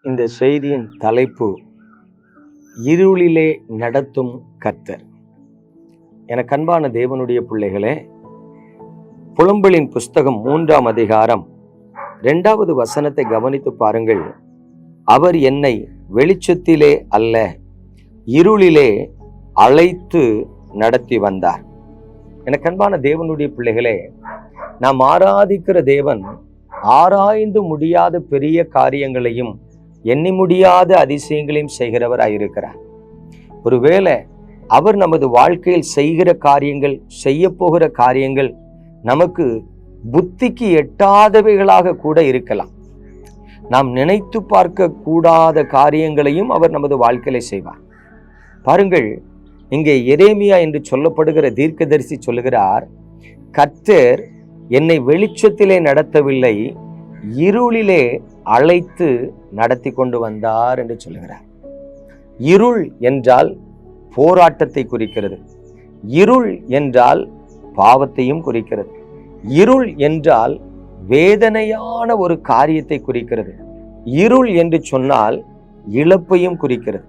இந்த செய்தியின் தலைப்பு இருளிலே நடத்தும் கர்த்தர். எனக்கு அன்பான தேவனுடைய பிள்ளைகளே, புலம்பலின் புஸ்தகம் 3ஆம் அதிகாரம் 2வது வசனத்தை கவனித்து பாருங்கள். அவர் என்னை வெளிச்சத்திலே அல்ல இருளிலே அழைத்து நடத்தி வந்தார். எனக்கு அன்பான தேவனுடைய பிள்ளைகளே, நாம் ஆராதிக்கிற தேவன் ஆராய்ந்து முடியாத பெரிய காரியங்களையும் எண்ணி முடியாத அதிசயங்களையும் செய்கிறவராயிருக்கிறார். ஒருவேளை அவர் நமது வாழ்க்கையில் செய்கிற காரியங்கள், செய்ய போகிற காரியங்கள் நமக்கு புத்திக்கு எட்டாதவைகளாக கூட இருக்கலாம். நாம் நினைத்து பார்க்க கூடாத காரியங்களையும் அவர் நமது வாழ்க்கையில செய்வார். பாருங்கள், இங்கே எரேமியா என்று சொல்லப்படுகிற தீர்க்கதரிசி சொல்லுகிறார், கர்த்தர் என்னை வெளிச்சத்திலே நடத்தவில்லை, இருளிலே அழைத்து நடத்தி கொண்டு வந்தார் என்று சொல்லுகிறார். இருள் என்றால் போராட்டத்தை குறிக்கிறது. இருள் என்றால் பாவத்தையும் குறிக்கிறது. இருள் என்றால் வேதனையான ஒரு காரியத்தை குறிக்கிறது. இருள் என்று சொன்னால் இழப்பையும் குறிக்கிறது.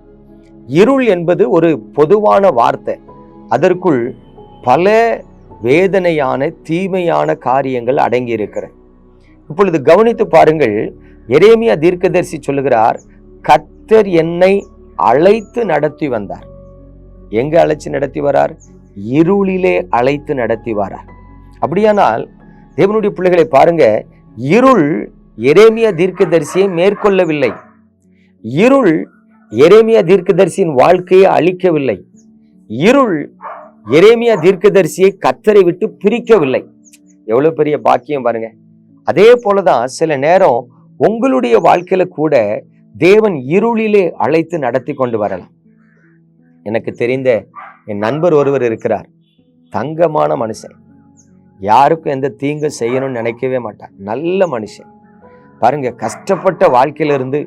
இருள் என்பது ஒரு பொதுவான வார்த்தை. அதற்குள் பல வேதனையான தீமையான காரியங்கள் அடங்கி இருக்கிறது. இப்பொழுது கவனித்து பாருங்கள், எரேமியா தீர்க்கதரிசி சொல்லுகிறார், கர்த்தர் என்னை அழைத்து நடத்தி வந்தார். எங்க அழைச்சு நடத்தி வரார்? இருளிலே அழைத்து நடத்தி வரார். அப்படியானால் தேவனுடைய பிள்ளைகளை பாருங்க, இருள் எரேமியா தீர்க்கதரிசியை மேற்கொள்ளவில்லை. இருள் எரேமியா தீர்க்கதரிசியின் வாழ்க்கையை அழிக்கவில்லை. இருள் எரேமியா தீர்க்கதரிசியை கர்த்தரை விட்டு பிரிக்கவில்லை. எவ்வளவு பெரிய பாக்கியம் பாருங்க. அதே போலதான் சில நேரம் உங்களுடைய வாழ்க்கையில கூட தேவன் இருளிலே அழைத்து நடத்தி கொண்டு வரலாம். எனக்கு தெரிந்த என் நண்பர் ஒருவர் இருக்கிறார். தங்கமான மனுஷன், யாருக்கும் எந்த தீங்கு செய்யணும்னு நினைக்கவே மாட்டார். நல்ல மனுஷன் பாருங்க, கஷ்டப்பட்ட வாழ்க்கையிலிருந்து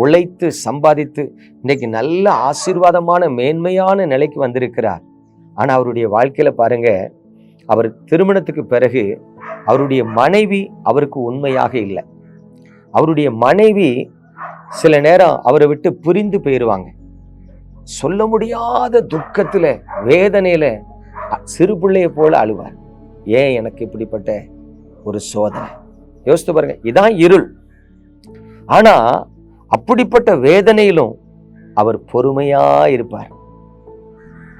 உழைத்து சம்பாதித்து இன்னைக்கு நல்ல ஆசீர்வாதமான மேன்மையான நிலைக்கு வந்திருக்கிறார். ஆனா அவருடைய வாழ்க்கையில பாருங்க, அவர் திருமணத்துக்கு பிறகு அவருடைய மனைவி அவருக்கு உண்மையாக இல்லை. அவருடைய மனைவி சில நேரம் அவரை விட்டு பிரிந்து போயிடுவாங்க. சொல்ல முடியாத துக்கத்துல வேதனையில சிறு பிள்ளைய போல அழுவார். ஏன் எனக்கு இப்படிப்பட்ட ஒரு சோதனை? யோசித்து பாருங்க, இதான் இருள். ஆனா அப்படிப்பட்ட வேதனையிலும் அவர் பொறுமையா இருப்பார்.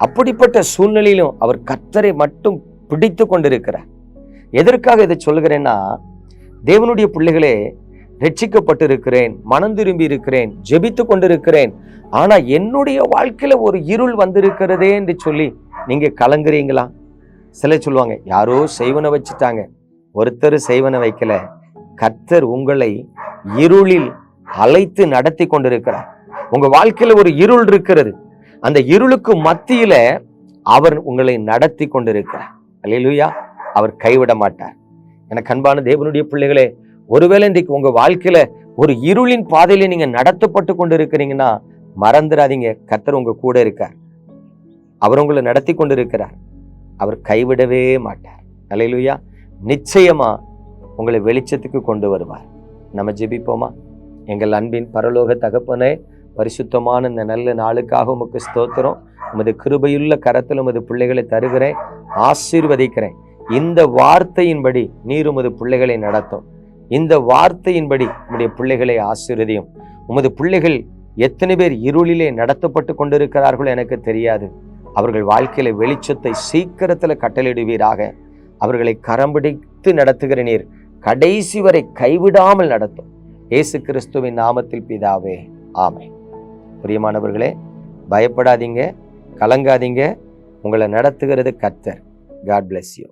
அப்படிப்பட்ட சூழ்நிலையிலும் அவர் கர்த்தரை மட்டும் பிடித்து கொண்டிருக்கிறார். எதற்காக இதை சொல்லுகிறேன்னா, தேவனுடைய பிள்ளைகளே, ரட்சிக்கப்பட்டிருக்கிறேன், மனம் திரும்பி இருக்கிறேன், ஜெபித்து கொண்டிருக்கிறேன், ஆனா என்னுடைய வாழ்க்கையில ஒரு இருள் வந்திருக்கிறதே என்று சொல்லி நீங்க கலங்குறீங்களா? சிலர் சொல்லுவாங்க, யாரோ செய்வனை வச்சுட்டாங்க. ஒருத்தர் செய்வனை வைக்கல. கர்த்தர் உங்களை இருளில் அழைத்து நடத்தி கொண்டிருக்கிறார். உங்க வாழ்க்கையில ஒரு இருள் இருக்கிறது. அந்த இருளுக்கு மத்தியில அவர் உங்களை நடத்தி கொண்டிருக்கிறார். அல்லேலூயா. அவர் கைவிட மாட்டார். எனக்கு அன்பான தேவனுடைய பிள்ளைகளே, ஒருவேளை இன்றைக்கு உங்க வாழ்க்கையில ஒரு இருளின் பாதையில நீங்க நடத்தப்பட்டு கொண்டு இருக்கிறீங்கன்னா மறந்துடாதீங்க, கர்த்தர் உங்க கூட இருக்கார். அவர் உங்களை நடத்தி கொண்டு இருக்கிறார். அவர் கைவிடவே மாட்டார். அல்லேலூயா. நிச்சயமா உங்களை வெளிச்சத்துக்கு கொண்டு வருவார். நம்ம ஜெபிப்போமா? எங்கள் அன்பின் பரலோக தகப்பனே, பரிசுத்தமான இந்த நல்ல நாளுக்காக உமக்கு ஸ்தோத்திரம். உமது கிருபையுள்ள கரத்தில் உமது பிள்ளைகளை தருகிறேன், ஆசீர்வதிக்கிறேன். இந்த வார்த்தையின்படி நீர் உமது பிள்ளைகளை நடத்தும். இந்த வார்த்தையின்படி உம்முடைய பிள்ளைகளை ஆசீர்வதியும். உமது பிள்ளைகள் எத்தனை பேர் இருளிலே நடத்தப்பட்டு கொண்டிருக்கிறார்களோ எனக்கு தெரியாது. அவர்கள் வாழ்க்கையில வெளிச்சத்தை சீக்கிரத்துல கட்டளையிடுவீராக. அவர்களை கரம் பிடித்து நடத்துகிற நீர் கடைசி வரை கைவிடாமல் நடத்தும். இயேசு கிறிஸ்துவின் நாமத்தில் பிதாவே, ஆமென். பிரியமானவர்களே, பயப்படாதீங்க, கலங்காதீங்க. உங்களை நடத்துகிறது கர்த்தர். God bless you.